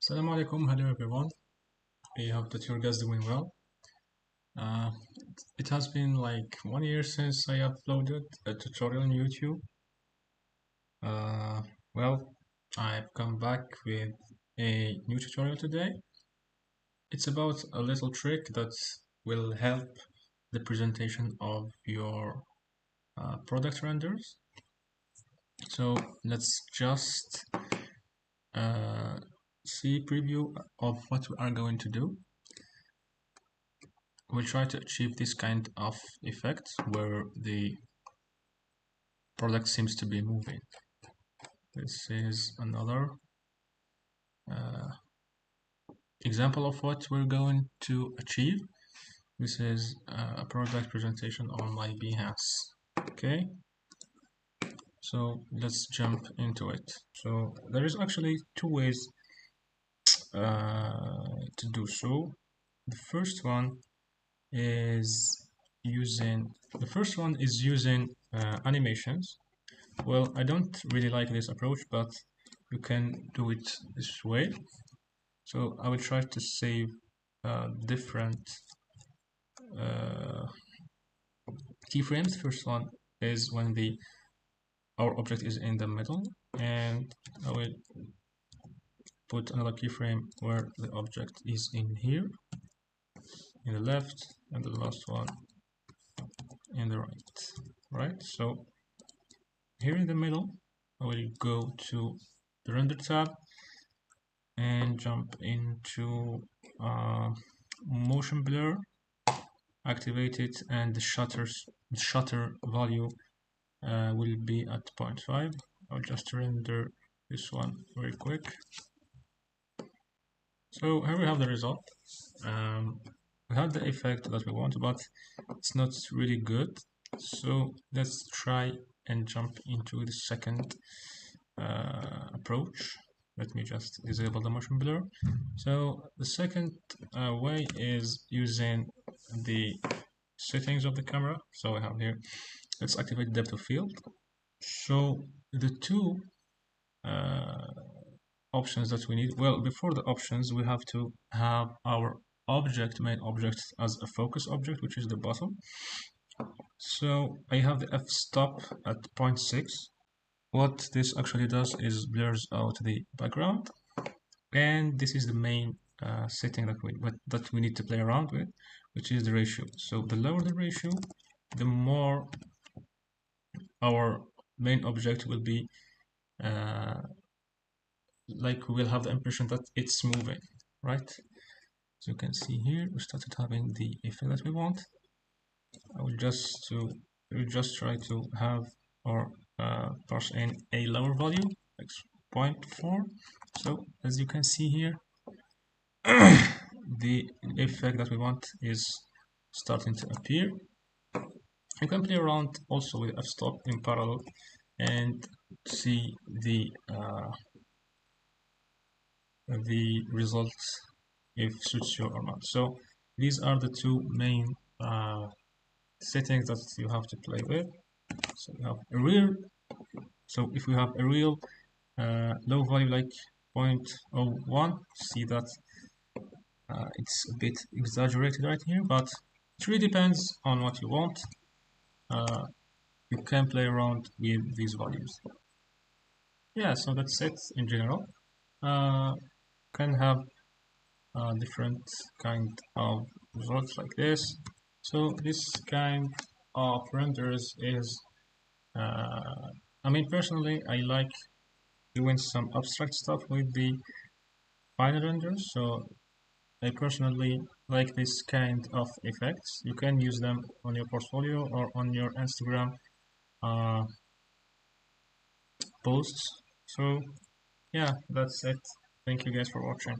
Assalamu alaikum, hello everyone. I hope that your guys doing well. Uh, it has been like 1 year since I uploaded a tutorial on YouTube. Uh, well, I've come back with a new tutorial today. It's about a little trick that will help the presentation of your product renders. So let's just see preview of what we are going to do. We'll try to achieve this kind of effect where the product seems to be moving. This is another example of what we're going to achieve. This is a product presentation on my Behance. Okay, so let's jump into it. So there is actually two ways to do so. The first one is using animations. Well, I don't really like this approach, but you can do it this way. So I will try to save different keyframes. First one is when our object is in the middle, and I will put another keyframe where the object is in here, in the left, and the last one in the right. Right. So here in the middle, I will go to the render tab and jump into motion blur, activate it, and the shutter value will be at 0.5. I'll just render this one very quick. So here we have the result. We have the effect that we want, but it's not really good. So let's try and jump into the second approach. Let me just disable the motion blur. So the second way is using the settings of the camera. So I have here, let's activate depth of field. So the two options that we need, well, before the options, we have to have our main object as a focus object, which is the bottom. So I have the f-stop at 0.6. What this actually does is blurs out the background, and this is the main setting that we need to play around with, which is the ratio. So the lower the ratio, the more our main object will be like we will have the impression that it's moving, right? So you can see here we started having the effect that we want. I will just try to have or parse in a lower value, like 0.4. So as you can see here, the effect that we want is starting to appear. You can play around also with f-stop in parallel and see the results if suits you or not. So these are the two main settings that you have to play with. So you have a real. So if we have a real low value like 0.01, see that it's a bit exaggerated right here, but it really depends on what you want. You can play around with these values. Yeah, so that's it in general. Can have different kind of results like this. So this kind of renders is, I mean, personally, I like doing some abstract stuff with the final renders. So I personally like this kind of effects. You can use them on your portfolio or on your Instagram posts. So yeah, that's it. Thank you guys for watching.